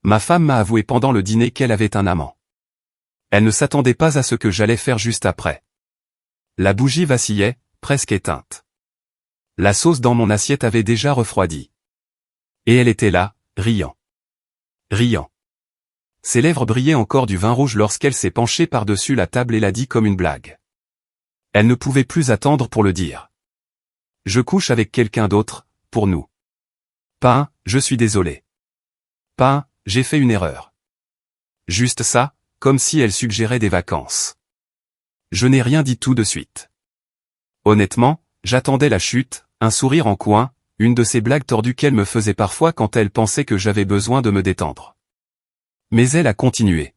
Ma femme m'a avoué pendant le dîner qu'elle avait un amant. Elle ne s'attendait pas à ce que j'allais faire juste après. La bougie vacillait, presque éteinte. La sauce dans mon assiette avait déjà refroidi. Et elle était là, riant. Riant. Ses lèvres brillaient encore du vin rouge lorsqu'elle s'est penchée par-dessus la table et l'a dit comme une blague. Elle ne pouvait plus attendre pour le dire. Je couche avec quelqu'un d'autre, pour nous. Pas, je suis désolé. Pas, j'ai fait une erreur. Juste ça, comme si elle suggérait des vacances. Je n'ai rien dit tout de suite. Honnêtement, j'attendais la chute, un sourire en coin, une de ces blagues tordues qu'elle me faisait parfois quand elle pensait que j'avais besoin de me détendre. Mais elle a continué.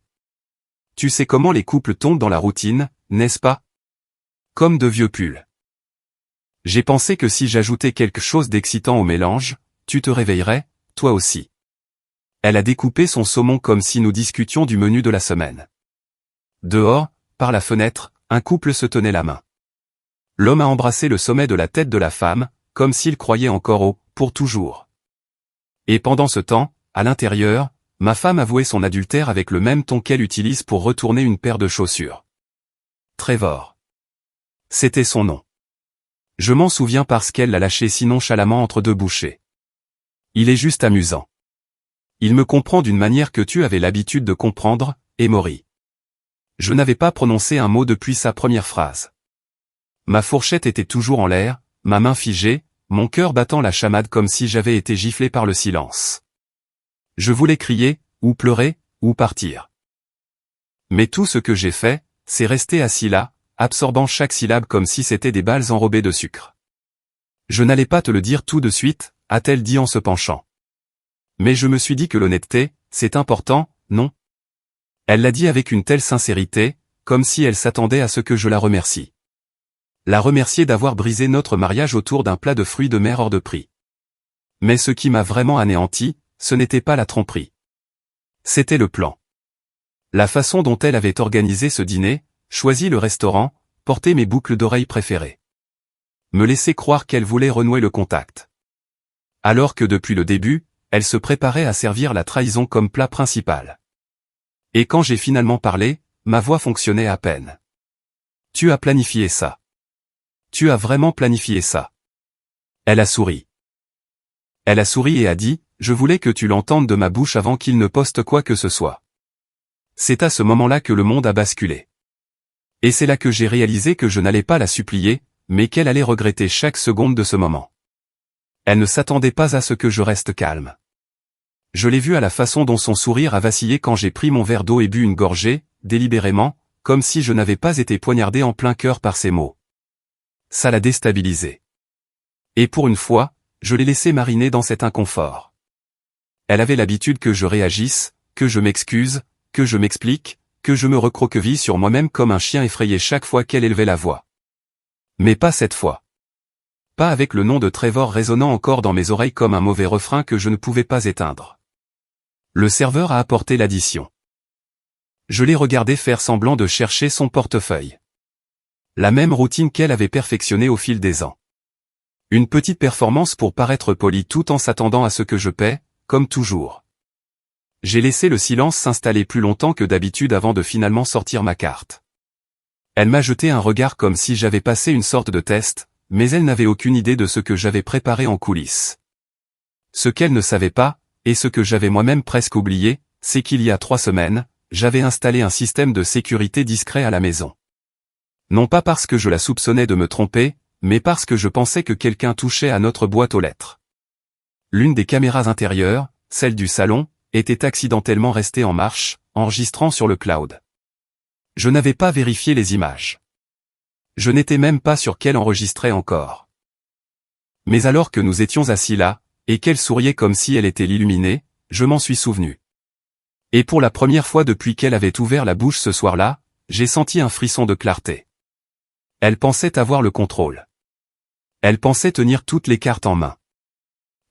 Tu sais comment les couples tombent dans la routine, n'est-ce pas? Comme de vieux pulls. J'ai pensé que si j'ajoutais quelque chose d'excitant au mélange, tu te réveillerais, toi aussi. Elle a découpé son saumon comme si nous discutions du menu de la semaine. Dehors, par la fenêtre, un couple se tenait la main. L'homme a embrassé le sommet de la tête de la femme, comme s'il croyait encore au « pour toujours ». Et pendant ce temps, à l'intérieur, ma femme avouait son adultère avec le même ton qu'elle utilise pour retourner une paire de chaussures. Trevor. C'était son nom. Je m'en souviens parce qu'elle l'a lâché si nonchalamment entre deux bouchées. Il est juste amusant. Il me comprend d'une manière que tu avais l'habitude de comprendre, Emory. Je n'avais pas prononcé un mot depuis sa première phrase. Ma fourchette était toujours en l'air, ma main figée, mon cœur battant la chamade comme si j'avais été giflé par le silence. Je voulais crier, ou pleurer, ou partir. Mais tout ce que j'ai fait, c'est rester assis là, absorbant chaque syllabe comme si c'était des balles enrobées de sucre. Je n'allais pas te le dire tout de suite, a-t-elle dit en se penchant. Mais je me suis dit que l'honnêteté, c'est important, non? Elle l'a dit avec une telle sincérité, comme si elle s'attendait à ce que je la remercie. La remercier d'avoir brisé notre mariage autour d'un plat de fruits de mer hors de prix. Mais ce qui m'a vraiment anéanti, ce n'était pas la tromperie. C'était le plan. La façon dont elle avait organisé ce dîner, choisi le restaurant, porté mes boucles d'oreilles préférées. Me laisser croire qu'elle voulait renouer le contact. Alors que depuis le début, elle se préparait à servir la trahison comme plat principal. Et quand j'ai finalement parlé, ma voix fonctionnait à peine. Tu as planifié ça. Tu as vraiment planifié ça. Elle a souri. Elle a souri et a dit, je voulais que tu l'entendes de ma bouche avant qu'il ne poste quoi que ce soit. C'est à ce moment-là que le monde a basculé. Et c'est là que j'ai réalisé que je n'allais pas la supplier, mais qu'elle allait regretter chaque seconde de ce moment. Elle ne s'attendait pas à ce que je reste calme. Je l'ai vu à la façon dont son sourire a vacillé quand j'ai pris mon verre d'eau et bu une gorgée, délibérément, comme si je n'avais pas été poignardé en plein cœur par ses mots. Ça l'a déstabilisé. Et pour une fois, je l'ai laissé mariner dans cet inconfort. Elle avait l'habitude que je réagisse, que je m'excuse, que je m'explique, que je me recroqueville sur moi-même comme un chien effrayé chaque fois qu'elle élevait la voix. Mais pas cette fois. Pas avec le nom de Trevor résonnant encore dans mes oreilles comme un mauvais refrain que je ne pouvais pas éteindre. Le serveur a apporté l'addition. Je l'ai regardé faire semblant de chercher son portefeuille. La même routine qu'elle avait perfectionnée au fil des ans. Une petite performance pour paraître poli tout en s'attendant à ce que je paie, comme toujours. J'ai laissé le silence s'installer plus longtemps que d'habitude avant de finalement sortir ma carte. Elle m'a jeté un regard comme si j'avais passé une sorte de test, mais elle n'avait aucune idée de ce que j'avais préparé en coulisses. Ce qu'elle ne savait pas, et ce que j'avais moi-même presque oublié, c'est qu'il y a 3 semaines, j'avais installé un système de sécurité discret à la maison. Non pas parce que je la soupçonnais de me tromper, mais parce que je pensais que quelqu'un touchait à notre boîte aux lettres. L'une des caméras intérieures, celle du salon, était accidentellement restée en marche, enregistrant sur le cloud. Je n'avais pas vérifié les images. Je n'étais même pas sûr qu'elle enregistrait encore. Mais alors que nous étions assis là, et qu'elle souriait comme si elle était l'illuminée, je m'en suis souvenu. Et pour la première fois depuis qu'elle avait ouvert la bouche ce soir-là, j'ai senti un frisson de clarté. Elle pensait avoir le contrôle. Elle pensait tenir toutes les cartes en main.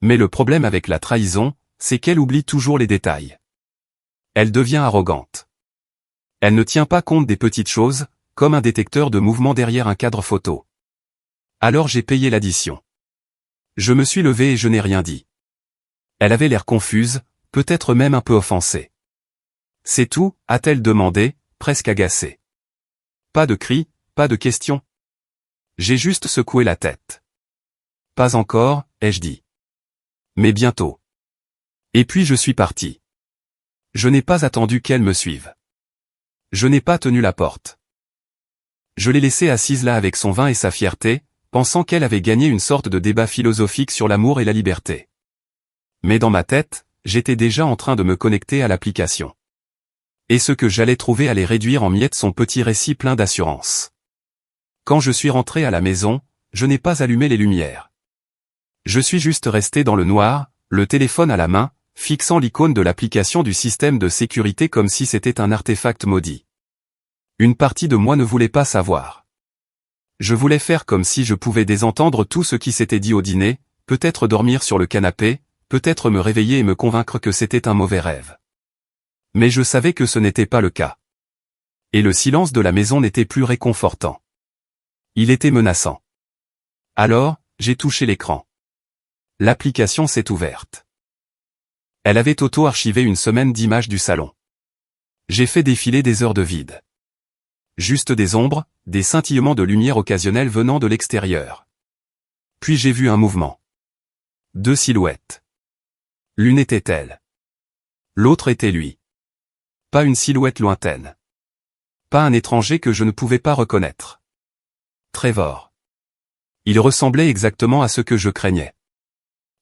Mais le problème avec la trahison, c'est qu'elle oublie toujours les détails. Elle devient arrogante. Elle ne tient pas compte des petites choses, comme un détecteur de mouvement derrière un cadre photo. Alors j'ai payé l'addition. Je me suis levé et je n'ai rien dit. Elle avait l'air confuse, peut-être même un peu offensée. « C'est tout ?» a-t-elle demandé, presque agacée. Pas de cris, pas de questions. J'ai juste secoué la tête. Pas encore, ai-je dit. Mais bientôt. Et puis je suis parti. Je n'ai pas attendu qu'elle me suive. Je n'ai pas tenu la porte. Je l'ai laissée assise là avec son vin et sa fierté, pensant qu'elle avait gagné une sorte de débat philosophique sur l'amour et la liberté. Mais dans ma tête, j'étais déjà en train de me connecter à l'application. Et ce que j'allais trouver allait réduire en miettes son petit récit plein d'assurance. Quand je suis rentré à la maison, je n'ai pas allumé les lumières. Je suis juste resté dans le noir, le téléphone à la main, fixant l'icône de l'application du système de sécurité comme si c'était un artefact maudit. Une partie de moi ne voulait pas savoir. Je voulais faire comme si je pouvais désentendre tout ce qui s'était dit au dîner, peut-être dormir sur le canapé, peut-être me réveiller et me convaincre que c'était un mauvais rêve. Mais je savais que ce n'était pas le cas. Et le silence de la maison n'était plus réconfortant. Il était menaçant. Alors, j'ai touché l'écran. L'application s'est ouverte. Elle avait auto-archivé une semaine d'images du salon. J'ai fait défiler des heures de vide. Juste des ombres, des scintillements de lumière occasionnels venant de l'extérieur. Puis j'ai vu un mouvement. 2 silhouettes. L'une était elle. L'autre était lui. Pas une silhouette lointaine. Pas un étranger que je ne pouvais pas reconnaître. Trevor. Il ressemblait exactement à ce que je craignais.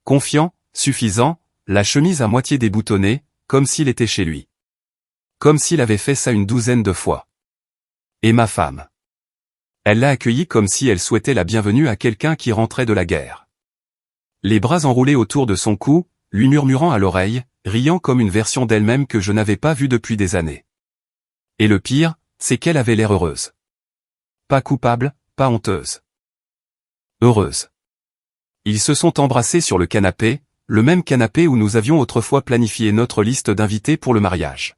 Confiant, suffisant, la chemise à moitié déboutonnée, comme s'il était chez lui. Comme s'il avait fait ça une 12aine de fois. Et ma femme. Elle l'a accueilli comme si elle souhaitait la bienvenue à quelqu'un qui rentrait de la guerre. Les bras enroulés autour de son cou, lui murmurant à l'oreille, riant comme une version d'elle-même que je n'avais pas vue depuis des années. Et le pire, c'est qu'elle avait l'air heureuse. Pas coupable, pas honteuse. Heureuse. Ils se sont embrassés sur le canapé, le même canapé où nous avions autrefois planifié notre liste d'invités pour le mariage.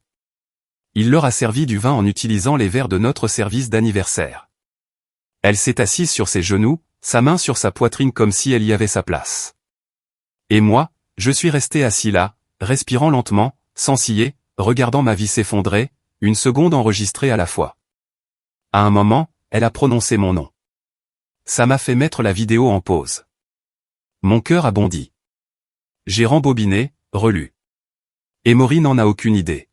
Il leur a servi du vin en utilisant les verres de notre service d'anniversaire. Elle s'est assise sur ses genoux, sa main sur sa poitrine comme si elle y avait sa place. Et moi, je suis resté assis là, respirant lentement, sans ciller, regardant ma vie s'effondrer, une seconde enregistrée à la fois. À un moment, elle a prononcé mon nom. Ça m'a fait mettre la vidéo en pause. Mon cœur a bondi. J'ai rembobiné, relu. Emory n'en a aucune idée.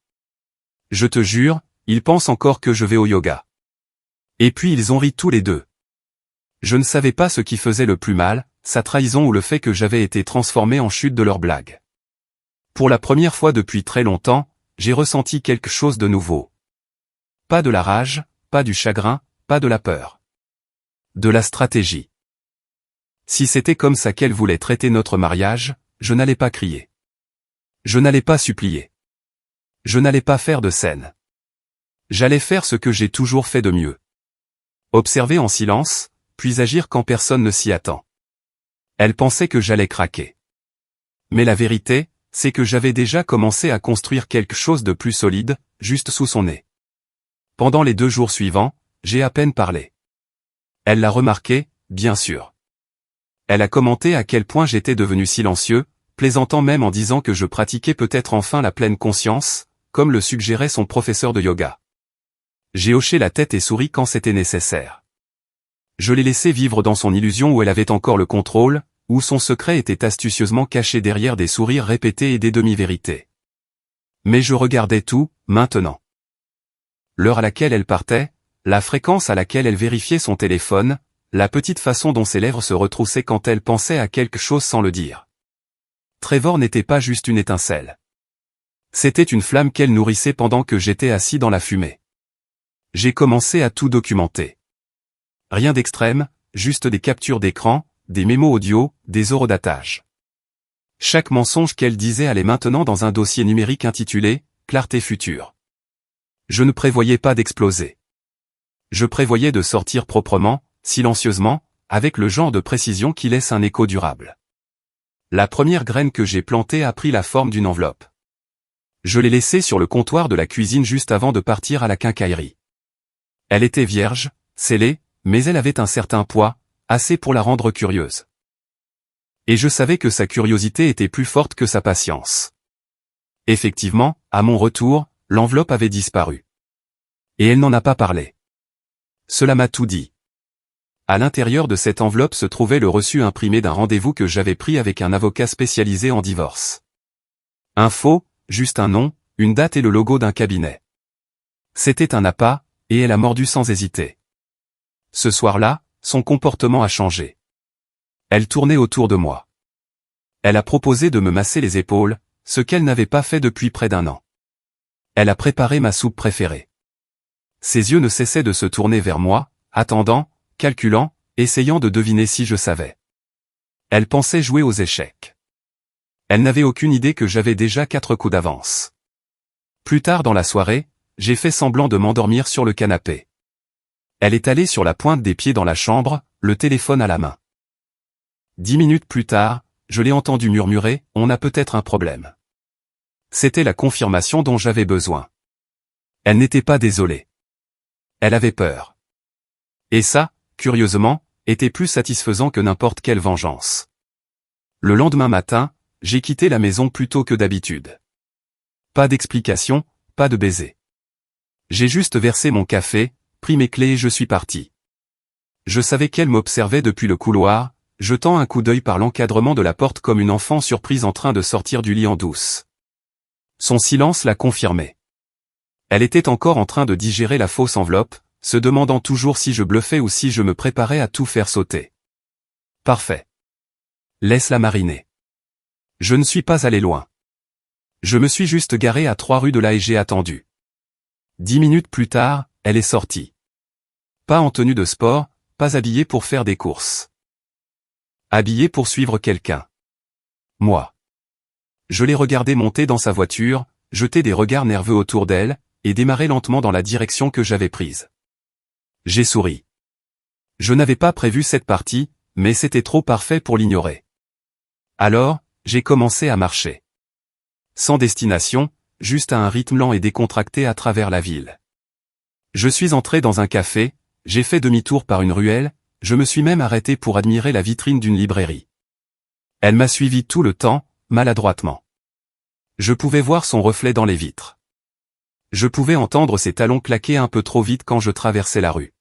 Je te jure, il pense encore que je vais au yoga. Et puis ils ont ri tous les deux. Je ne savais pas ce qui faisait le plus mal, sa trahison ou le fait que j'avais été transformé en chute de leur blague. Pour la première fois depuis très longtemps, j'ai ressenti quelque chose de nouveau. Pas de la rage, pas du chagrin, pas de la peur. De la stratégie. Si c'était comme ça qu'elle voulait traiter notre mariage, je n'allais pas crier. Je n'allais pas supplier. Je n'allais pas faire de scène. J'allais faire ce que j'ai toujours fait de mieux. Observer en silence, puis agir quand personne ne s'y attend. Elle pensait que j'allais craquer. Mais la vérité, c'est que j'avais déjà commencé à construire quelque chose de plus solide, juste sous son nez. Pendant les 2 jours suivants, j'ai à peine parlé. Elle l'a remarqué, bien sûr. Elle a commenté à quel point j'étais devenu silencieux, plaisantant même en disant que je pratiquais peut-être enfin la pleine conscience, comme le suggérait son professeur de yoga. J'ai hoché la tête et souri quand c'était nécessaire. Je l'ai laissé vivre dans son illusion où elle avait encore le contrôle, où son secret était astucieusement caché derrière des sourires répétés et des demi-vérités. Mais je regardais tout, maintenant. L'heure à laquelle elle partait, la fréquence à laquelle elle vérifiait son téléphone, la petite façon dont ses lèvres se retroussaient quand elle pensait à quelque chose sans le dire. Trevor n'était pas juste une étincelle. C'était une flamme qu'elle nourrissait pendant que j'étais assis dans la fumée. J'ai commencé à tout documenter. Rien d'extrême, juste des captures d'écran, des mémos audio, des horodatages. Chaque mensonge qu'elle disait allait maintenant dans un dossier numérique intitulé « Clarté future ». Je ne prévoyais pas d'exploser. Je prévoyais de sortir proprement, silencieusement, avec le genre de précision qui laisse un écho durable. La première graine que j'ai plantée a pris la forme d'une enveloppe. Je l'ai laissée sur le comptoir de la cuisine juste avant de partir à la quincaillerie. Elle était vierge, scellée, mais elle avait un certain poids, assez pour la rendre curieuse. Et je savais que sa curiosité était plus forte que sa patience. Effectivement, à mon retour, l'enveloppe avait disparu. Et elle n'en a pas parlé. Cela m'a tout dit. À l'intérieur de cette enveloppe se trouvait le reçu imprimé d'un rendez-vous que j'avais pris avec un avocat spécialisé en divorce. Un faux, juste un nom, une date et le logo d'un cabinet. C'était un appât, et elle a mordu sans hésiter. Ce soir-là, son comportement a changé. Elle tournait autour de moi. Elle a proposé de me masser les épaules, ce qu'elle n'avait pas fait depuis près d'un an. Elle a préparé ma soupe préférée. Ses yeux ne cessaient de se tourner vers moi, attendant, calculant, essayant de deviner si je savais. Elle pensait jouer aux échecs. Elle n'avait aucune idée que j'avais déjà 4 coups d'avance. Plus tard dans la soirée, j'ai fait semblant de m'endormir sur le canapé. Elle est allée sur la pointe des pieds dans la chambre, le téléphone à la main. 10 minutes plus tard, je l'ai entendu murmurer « On a peut-être un problème ». C'était la confirmation dont j'avais besoin. Elle n'était pas désolée. Elle avait peur. Et ça, curieusement, était plus satisfaisant que n'importe quelle vengeance. Le lendemain matin, j'ai quitté la maison plus tôt que d'habitude. Pas d'explication, pas de baiser. J'ai juste versé mon café, pris mes clés et je suis parti. Je savais qu'elle m'observait depuis le couloir, jetant un coup d'œil par l'encadrement de la porte comme une enfant surprise en train de sortir du lit en douce. Son silence l'a confirmé. Elle était encore en train de digérer la fausse enveloppe, se demandant toujours si je bluffais ou si je me préparais à tout faire sauter. Parfait. Laisse-la mariner. Je ne suis pas allé loin. Je me suis juste garé à 3 rues de là et j'ai attendu. 10 minutes plus tard, elle est sortie. Pas en tenue de sport, pas habillée pour faire des courses. Habillée pour suivre quelqu'un. Moi. Je l'ai regardée monter dans sa voiture, jeter des regards nerveux autour d'elle, et démarrer lentement dans la direction que j'avais prise. J'ai souri. Je n'avais pas prévu cette partie, mais c'était trop parfait pour l'ignorer. Alors, j'ai commencé à marcher. Sans destination, juste à un rythme lent et décontracté à travers la ville. Je suis entré dans un café, j'ai fait demi-tour par une ruelle, je me suis même arrêté pour admirer la vitrine d'une librairie. Elle m'a suivi tout le temps, maladroitement. Je pouvais voir son reflet dans les vitres. Je pouvais entendre ses talons claquer un peu trop vite quand je traversais la rue.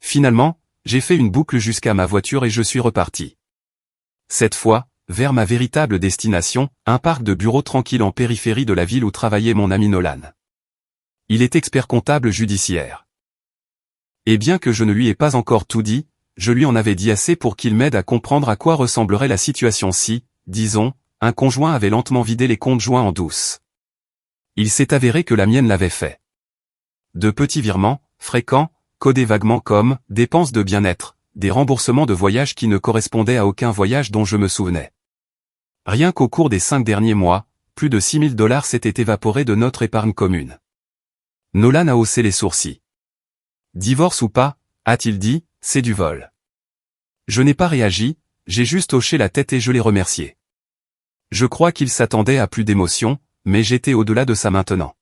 Finalement, j'ai fait une boucle jusqu'à ma voiture et je suis reparti. Cette fois, vers ma véritable destination, un parc de bureaux tranquille en périphérie de la ville où travaillait mon ami Nolan. Il est expert comptable judiciaire. Et bien que je ne lui ai pas encore tout dit, je lui en avais dit assez pour qu'il m'aide à comprendre à quoi ressemblerait la situation si, disons, un conjoint avait lentement vidé les comptes joints en douce. Il s'est avéré que la mienne l'avait fait. De petits virements, fréquents, codés vaguement comme « dépenses de bien-être », des remboursements de voyages qui ne correspondaient à aucun voyage dont je me souvenais. Rien qu'au cours des 5 derniers mois, plus de 6 000 $ s'étaient évaporés de notre épargne commune. Nolan a haussé les sourcils. « Divorce ou pas, a-t-il dit, c'est du vol. » Je n'ai pas réagi, j'ai juste hoché la tête et je l'ai remercié. Je crois qu'il s'attendait à plus d'émotion, mais j'étais au-delà de ça maintenant.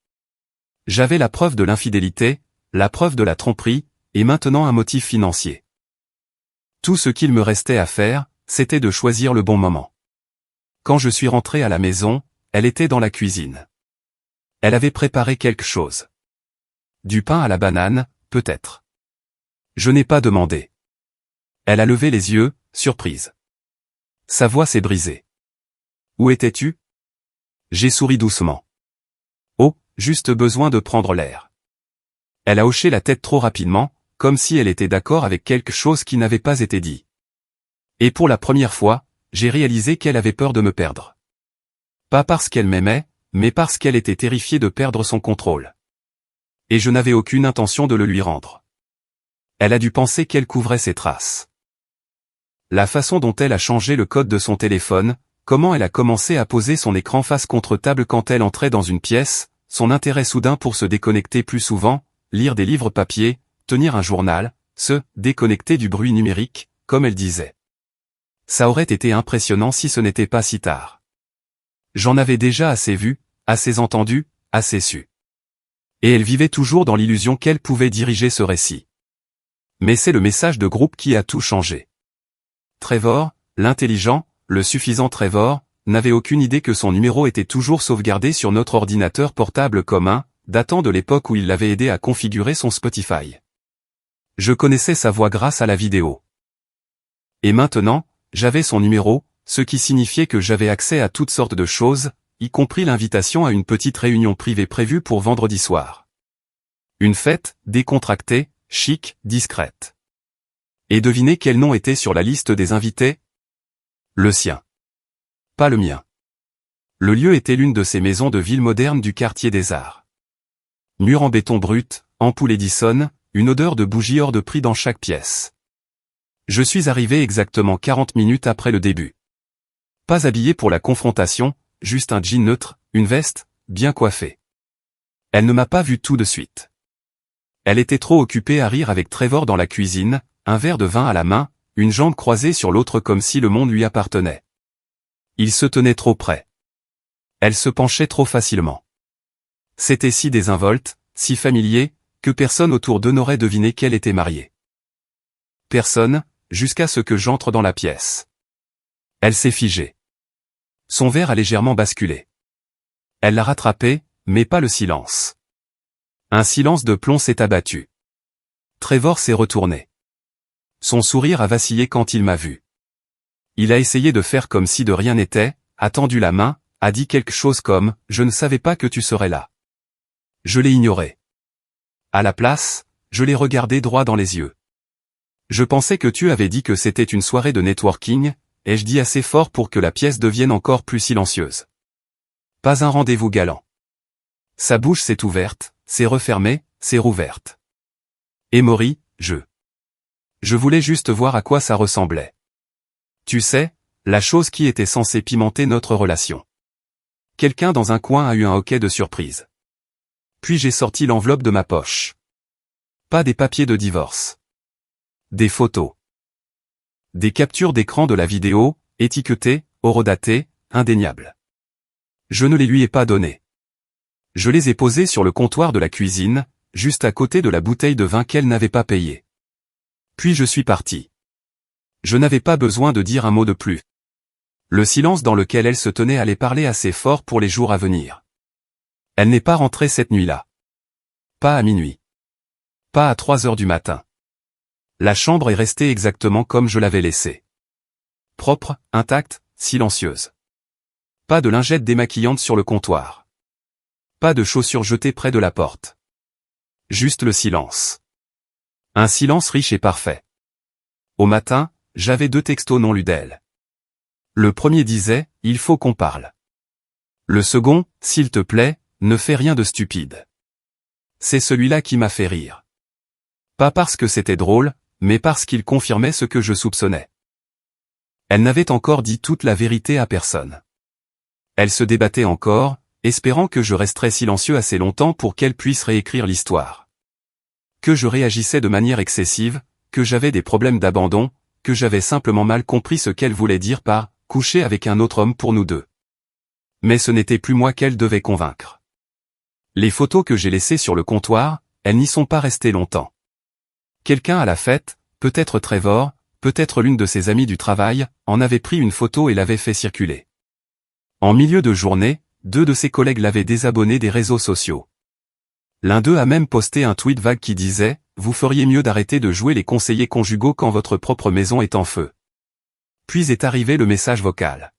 J'avais la preuve de l'infidélité, la preuve de la tromperie, et maintenant un motif financier. Tout ce qu'il me restait à faire, c'était de choisir le bon moment. Quand je suis rentré à la maison, elle était dans la cuisine. Elle avait préparé quelque chose. Du pain à la banane, peut-être. Je n'ai pas demandé. Elle a levé les yeux, surprise. Sa voix s'est brisée. Où étais-tu? J'ai souri doucement. Oh, juste besoin de prendre l'air. Elle a hoché la tête trop rapidement, comme si elle était d'accord avec quelque chose qui n'avait pas été dit. Et pour la première fois, j'ai réalisé qu'elle avait peur de me perdre. Pas parce qu'elle m'aimait, mais parce qu'elle était terrifiée de perdre son contrôle. Et je n'avais aucune intention de le lui rendre. Elle a dû penser qu'elle couvrait ses traces. La façon dont elle a changé le code de son téléphone, comment elle a commencé à poser son écran face contre table quand elle entrait dans une pièce, son intérêt soudain pour se déconnecter plus souvent, lire des livres papier, tenir un journal, se déconnecter du bruit numérique, comme elle disait. Ça aurait été impressionnant si ce n'était pas si tard. J'en avais déjà assez vu, assez entendu, assez su. Et elle vivait toujours dans l'illusion qu'elle pouvait diriger ce récit. Mais c'est le message de groupe qui a tout changé. Trevor, l'intelligent, le suffisant Trevor, n'avait aucune idée que son numéro était toujours sauvegardé sur notre ordinateur portable commun, datant de l'époque où il l'avait aidé à configurer son Spotify. Je connaissais sa voix grâce à la vidéo. Et maintenant, j'avais son numéro, ce qui signifiait que j'avais accès à toutes sortes de choses, y compris l'invitation à une petite réunion privée prévue pour vendredi soir. Une fête, décontractée, chic, discrète. Et devinez quel nom était sur la liste des invités? Le sien. Pas le mien. Le lieu était l'une de ces maisons de ville modernes du quartier des Arts. Murs en béton brut, ampoule Edison, une odeur de bougie hors de prix dans chaque pièce. Je suis arrivé exactement 40 minutes après le début. Pas habillé pour la confrontation, juste un jean neutre, une veste, bien coiffée. Elle ne m'a pas vu tout de suite. Elle était trop occupée à rire avec Trevor dans la cuisine, un verre de vin à la main, une jambe croisée sur l'autre comme si le monde lui appartenait. Il se tenait trop près. Elle se penchait trop facilement. C'était si désinvolte, si familier, que personne autour d'eux n'aurait deviné qu'elle était mariée. Personne, jusqu'à ce que j'entre dans la pièce. Elle s'est figée. Son verre a légèrement basculé. Elle l'a rattrapé, mais pas le silence. Un silence de plomb s'est abattu. Trevor s'est retourné. Son sourire a vacillé quand il m'a vu. Il a essayé de faire comme si de rien n'était, a tendu la main, a dit quelque chose comme « Je ne savais pas que tu serais là ». Je l'ai ignoré. À la place, je l'ai regardé droit dans les yeux. Je pensais que tu avais dit que c'était une soirée de networking, ai-je dit assez fort pour que la pièce devienne encore plus silencieuse. Pas un rendez-vous galant. Sa bouche s'est ouverte, s'est refermée, s'est rouverte. Emory, je voulais juste voir à quoi ça ressemblait. Tu sais, la chose qui était censée pimenter notre relation. Quelqu'un dans un coin a eu un hoquet de surprise. Puis j'ai sorti l'enveloppe de ma poche. Pas des papiers de divorce. Des photos. Des captures d'écran de la vidéo, étiquetées, horodatées, indéniables. Je ne les lui ai pas données. Je les ai posées sur le comptoir de la cuisine, juste à côté de la bouteille de vin qu'elle n'avait pas payée. Puis je suis parti. Je n'avais pas besoin de dire un mot de plus. Le silence dans lequel elle se tenait allait parler assez fort pour les jours à venir. Elle n'est pas rentrée cette nuit-là. Pas à minuit. Pas à 3 heures du matin. La chambre est restée exactement comme je l'avais laissée. Propre, intacte, silencieuse. Pas de lingettes démaquillantes sur le comptoir. Pas de chaussures jetées près de la porte. Juste le silence. Un silence riche et parfait. Au matin, j'avais 2 textos non lus d'elle. Le premier disait, « Il faut qu'on parle ». Le second, « S'il te plaît, ne fais rien de stupide ». C'est celui-là qui m'a fait rire. Pas parce que c'était drôle, mais parce qu'il confirmait ce que je soupçonnais. Elle n'avait encore dit toute la vérité à personne. Elle se débattait encore, espérant que je resterais silencieux assez longtemps pour qu'elle puisse réécrire l'histoire. Que je réagissais de manière excessive, que j'avais des problèmes d'abandon, que j'avais simplement mal compris ce qu'elle voulait dire par « coucher avec un autre homme pour nous deux ». Mais ce n'était plus moi qu'elle devait convaincre. Les photos que j'ai laissées sur le comptoir, elles n'y sont pas restées longtemps. Quelqu'un à la fête, peut-être Trevor, peut-être l'une de ses amies du travail, en avait pris une photo et l'avait fait circuler. En milieu de journée, 2 de ses collègues l'avaient désabonné des réseaux sociaux. L'un d'eux a même posté un tweet vague qui disait « Vous feriez mieux d'arrêter de jouer les conseillers conjugaux quand votre propre maison est en feu. » Puis est arrivé le message vocal.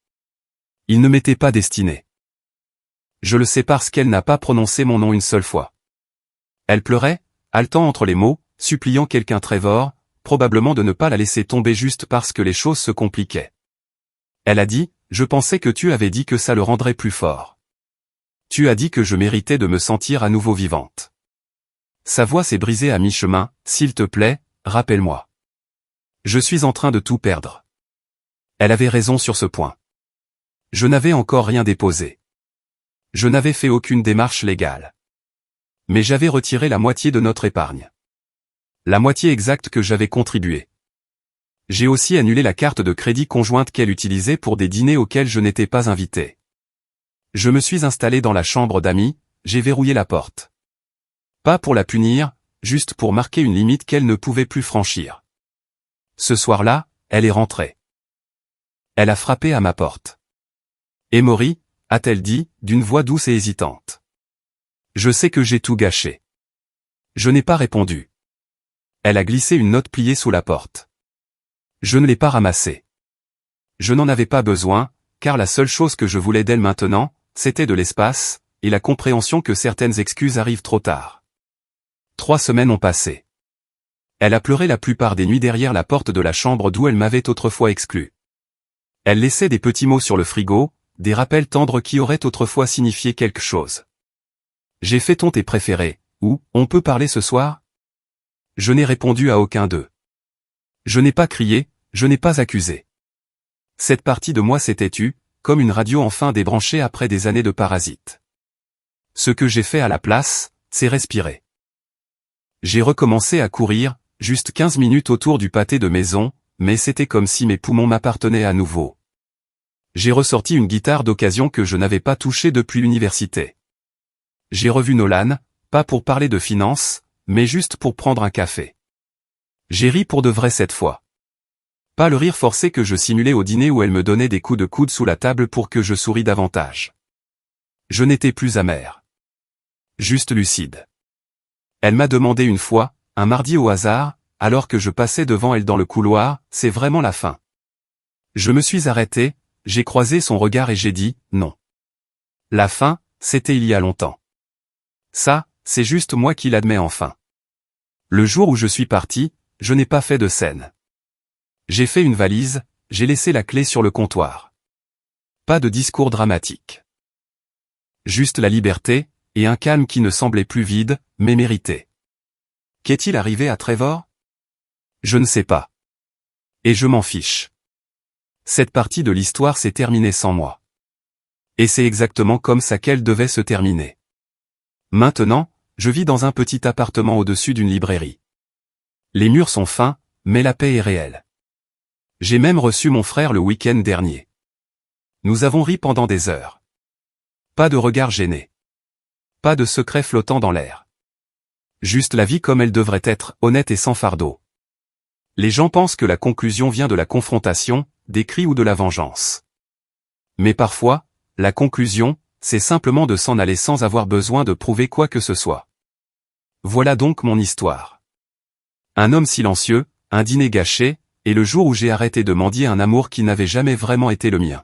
Il ne m'était pas destiné. Je le sais parce qu'elle n'a pas prononcé mon nom une seule fois. Elle pleurait, haletant entre les mots, suppliant quelqu'un Trevor, probablement de ne pas la laisser tomber juste parce que les choses se compliquaient. Elle a dit « Je pensais que tu avais dit que ça le rendrait plus fort. Tu as dit que je méritais de me sentir à nouveau vivante. » Sa voix s'est brisée à mi-chemin, « S'il te plaît, rappelle-moi. Je suis en train de tout perdre. » Elle avait raison sur ce point. Je n'avais encore rien déposé. Je n'avais fait aucune démarche légale. Mais j'avais retiré la moitié de notre épargne. La moitié exacte que j'avais contribué. J'ai aussi annulé la carte de crédit conjointe qu'elle utilisait pour des dîners auxquels je n'étais pas invité. Je me suis installé dans la chambre d'amis, j'ai verrouillé la porte. Pas pour la punir, juste pour marquer une limite qu'elle ne pouvait plus franchir. Ce soir-là, elle est rentrée. Elle a frappé à ma porte. Emory, a-t-elle dit, d'une voix douce et hésitante. Je sais que j'ai tout gâché. Je n'ai pas répondu. Elle a glissé une note pliée sous la porte. Je ne l'ai pas ramassée. Je n'en avais pas besoin, car la seule chose que je voulais d'elle maintenant, c'était de l'espace, et la compréhension que certaines excuses arrivent trop tard. 3 semaines ont passé. Elle a pleuré la plupart des nuits derrière la porte de la chambre d'où elle m'avait autrefois exclu. Elle laissait des petits mots sur le frigo, des rappels tendres qui auraient autrefois signifié quelque chose. J'ai fait ton thé préféré, ou on peut parler ce soir? Je n'ai répondu à aucun d'eux. Je n'ai pas crié, je n'ai pas accusé. Cette partie de moi s'était tue, comme une radio enfin débranchée après des années de parasite. Ce que j'ai fait à la place, c'est respirer. J'ai recommencé à courir, juste 15 minutes autour du pâté de maison, mais c'était comme si mes poumons m'appartenaient à nouveau. J'ai ressorti une guitare d'occasion que je n'avais pas touchée depuis l'université. J'ai revu Nolan, pas pour parler de finances, mais juste pour prendre un café. J'ai ri pour de vrai cette fois. Pas le rire forcé que je simulais au dîner où elle me donnait des coups de coude sous la table pour que je souris davantage. Je n'étais plus amer. Juste lucide. Elle m'a demandé une fois, un mardi au hasard, alors que je passais devant elle dans le couloir, c'est vraiment la fin. Je me suis arrêté, j'ai croisé son regard et j'ai dit, non. La fin, c'était il y a longtemps. Ça, c'est juste moi qui l'admets enfin. Le jour où je suis parti, je n'ai pas fait de scène. J'ai fait une valise, j'ai laissé la clé sur le comptoir. Pas de discours dramatique. Juste la liberté, et un calme qui ne semblait plus vide, mais mérité. Qu'est-il arrivé à Trevor? Je ne sais pas. Et je m'en fiche. Cette partie de l'histoire s'est terminée sans moi. Et c'est exactement comme ça qu'elle devait se terminer. Maintenant, je vis dans un petit appartement au-dessus d'une librairie. Les murs sont fins, mais la paix est réelle. J'ai même reçu mon frère le week-end dernier. Nous avons ri pendant des heures. Pas de regard gêné. Pas de secret flottant dans l'air. Juste la vie comme elle devrait être, honnête et sans fardeau. Les gens pensent que la conclusion vient de la confrontation, des cris ou de la vengeance. Mais parfois, la conclusion, c'est simplement de s'en aller sans avoir besoin de prouver quoi que ce soit. Voilà donc mon histoire. Un homme silencieux, un dîner gâché, et le jour où j'ai arrêté de mendier un amour qui n'avait jamais vraiment été le mien.